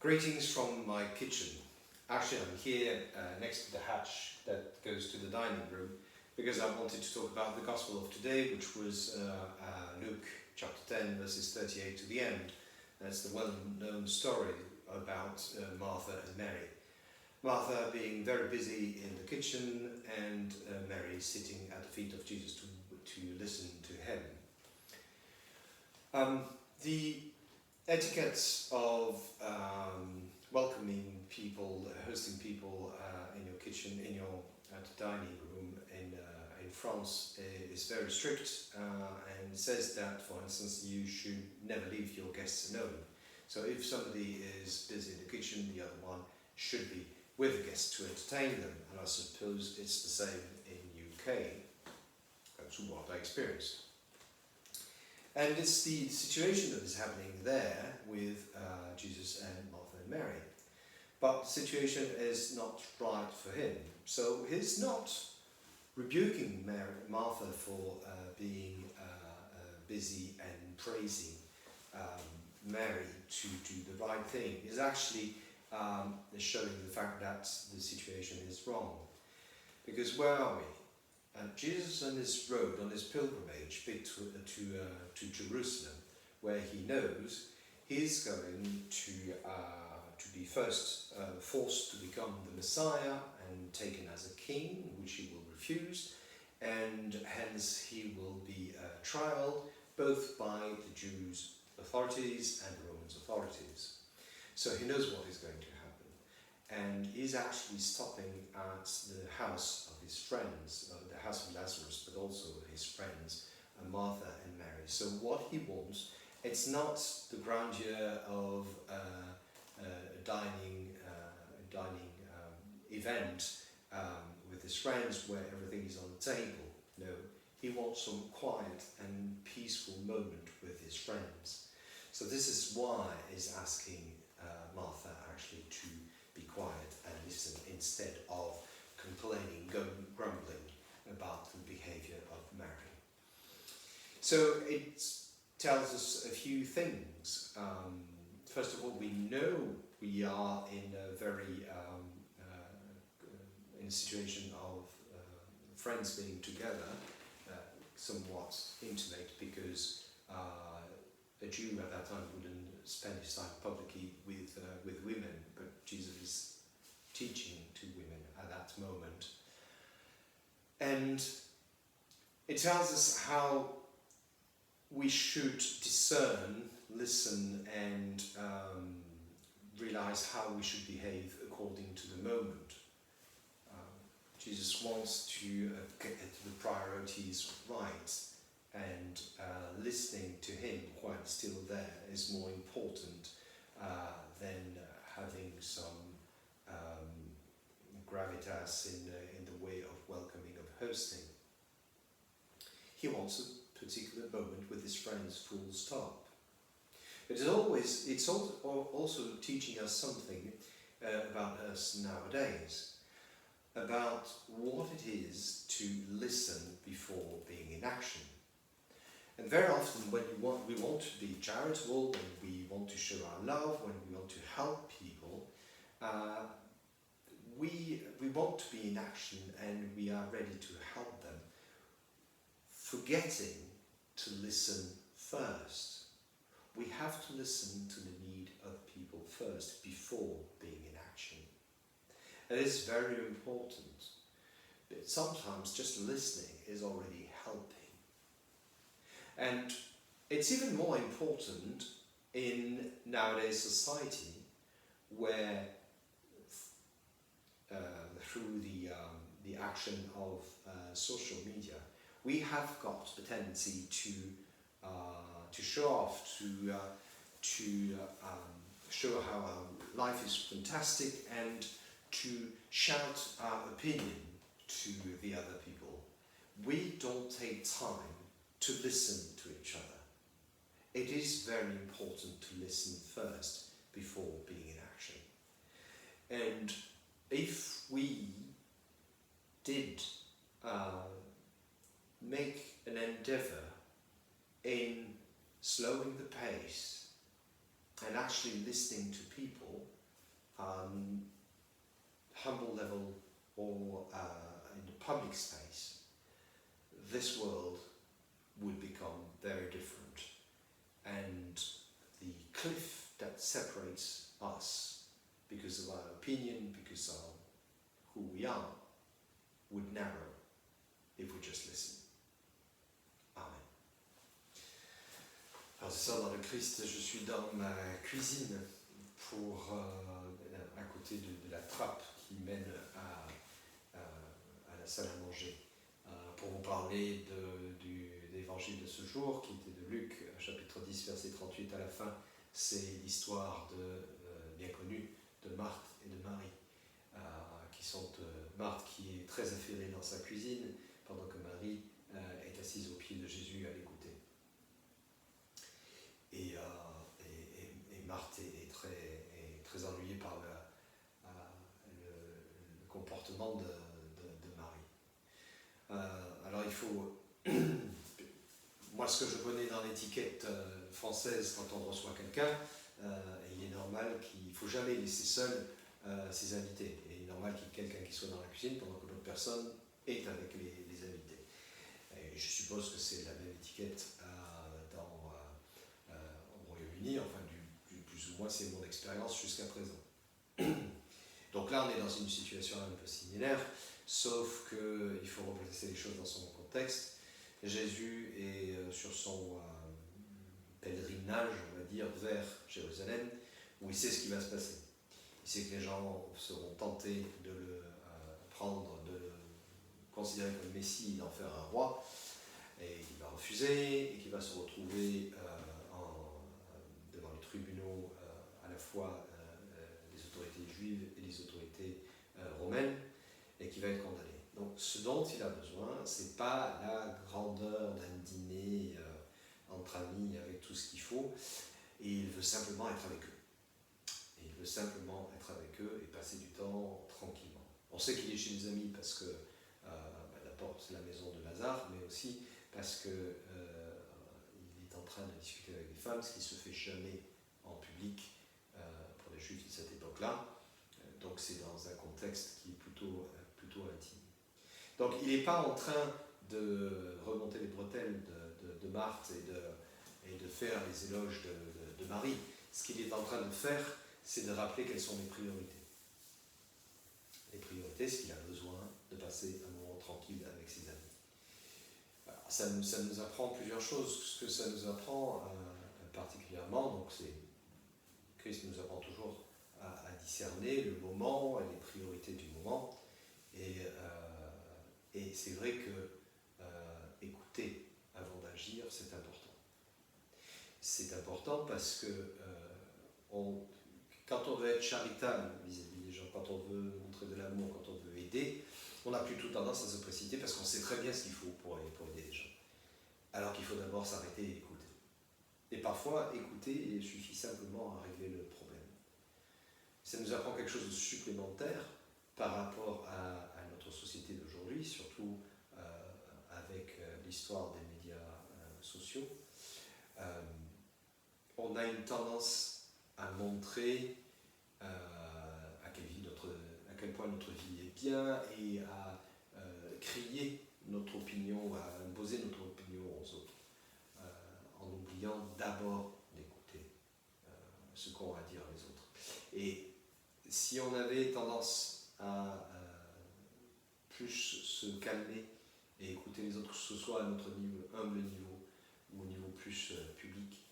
Greetings from my kitchen. Actually, I'm here next to the hatch that goes to the dining room because I wanted to talk about the Gospel of today, which was Luke chapter 10, verses 38 to the end. That's the well-known story about Martha and Mary. Martha being very busy in the kitchen and Mary sitting at the feet of Jesus to listen to him. The etiquette of welcoming people, hosting people in your kitchen, in your dining room in France is very strict and says that, for instance, you should never leave your guests alone. So if somebody is busy in the kitchen, the other one should be with the guests to entertain them. And I suppose it's the same in UK. That's what I experienced. And it's the situation that is happening there with Jesus and Martha and Mary. But the situation is not right for him. So he's not rebuking Martha for being busy and praising Mary to do the right thing. He's actually showing the fact that the situation is wrong. Because where are we? Jesus on his road, on his pilgrimage to Jerusalem, where he knows he's going to be first forced to become the Messiah and taken as a king, which he will refuse, and hence he will be trialed both by the Jews' authorities and the Romans' authorities. So he knows what is going to happen, and he's actually stopping at the house of his friends, the house of Lazarus, but also his friends, Martha and Mary. So what he wants, it's not the grandeur of a dining event with his friends where everything is on the table. No, he wants some quiet and peaceful moment with his friends. So this is why he's asking Martha actually to be quiet and listen instead of complaining, grumbling about the behavior of Mary. So it tells us a few things. First of all, we know we are in a very in a situation of friends being together, somewhat intimate, because a Jew at that time wouldn't spend his time publicly with women, but Jesus is teaching to women at that moment. And it tells us how we should discern, listen, and realize how we should behave according to the moment. Jesus wants to get the priorities right, and listening to him while still there is more important than having some gravitas in the way of welcoming, of hosting. He wants a particular moment with his friends, full stop. But it's also teaching us something about us nowadays, about what it is to listen before being in action. And very often when we want to be charitable, when we want to show our love, when we want to help people, we want to be in action and we are ready to help them, forgetting to listen first. We have to listen to the need of people first before being in action. And it's very important. But sometimes just listening is already helping. And it's even more important in nowadays society, where through the action of social media, we have got the tendency to show off, to show how our life is fantastic, and to shout our opinion to the other people. We don't take time to listen to each other. It is very important to listen first before being in action. And if we did make an endeavour in slowing the pace and actually listening to people, humble level or in the public space, this world would become very different, and the cliff that separates us because of our opinion, because of who we are, would narrow if we just listen. Amen. Alors c'est ça, dans le Christ, je suis dans ma cuisine à côté de la trappe qui mène à la salle à manger, pour vous parler de l'évangile de ce jour, qui était de Luc, chapitre 10, verset 38 à la fin. C'est l'histoire bien connue de Marthe et de Marie, Marthe qui est très affairée dans sa cuisine, pendant que Marie est assise aux pieds de Jésus à l'écouter. Et Marthe est très ennuyée par le comportement de Marie. Alors il faut... Moi, ce que je connais dans l'étiquette française quand on reçoit quelqu'un, il est normal qu'il ne faut jamais laisser seul ses invités. Et il est normal qu'il y ait quelqu'un qui soit dans la cuisine pendant que l'autre personne est avec les invités. Et je suppose que c'est la même étiquette au Royaume-Uni, enfin plus ou moins c'est mon expérience jusqu'à présent. Donc là on est dans une situation un peu similaire, sauf qu'il faut replacer les choses dans son contexte. Jésus est sur son pèlerinage, on va dire, vers Jérusalem, où il sait ce qui va se passer. Il sait que les gens seront tentés de le prendre, de le considérer comme Messie, d'en faire un roi, et il va refuser, et qu'il va se retrouver devant les tribunaux à la fois des autorités juives et des autorités romaines, et qui va être condamné. Donc ce dont il a besoin, c'est pas la grandeur d'un dîner entre amis avec tout ce qu'il faut, et il veut simplement être avec eux. Et il veut simplement être avec eux et passer du temps tranquillement. On sait qu'il est chez les amis parce que d'abord c'est la maison de Lazare, mais aussi parce que il est en train de discuter avec des femmes, ce qui ne se fait jamais en public pour les Juifs de cette époque-là. Donc c'est dans un contexte qui est plutôt intime. Donc il n'est pas en train de remonter les bretelles de Marthe et de faire les éloges de Marie. Ce qu'il est en train de faire, c'est de rappeler quelles sont les priorités. Les priorités, c'est qu'il a besoin de passer un moment tranquille avec ses amis. Alors, ça nous apprend plusieurs choses. Ce que ça nous apprend particulièrement, donc Christ nous apprend toujours à discerner le moment et les priorités du moment. Et c'est vrai que écouter avant d'agir, c'est important. C'est important parce que quand on veut être charitable vis-à-vis des gens, quand on veut montrer de l'amour, quand on veut aider, on a plutôt tendance à se précipiter parce qu'on sait très bien ce qu'il faut pour aider les gens. Alors qu'il faut d'abord s'arrêter et écouter. Et parfois, écouter suffit simplement à régler le problème. Ça nous apprend quelque chose de supplémentaire par rapport à notre société d'aujourd'hui, surtout avec l'histoire des médias sociaux. On a une tendance à montrer à quel point notre vie est bien et à crier notre opinion, à imposer notre opinion aux autres, en oubliant d'abord d'écouter ce qu'ont à dire les autres. Et si on avait tendance à plus se calmer et écouter les autres, que ce soit à notre humble niveau ou au niveau plus public,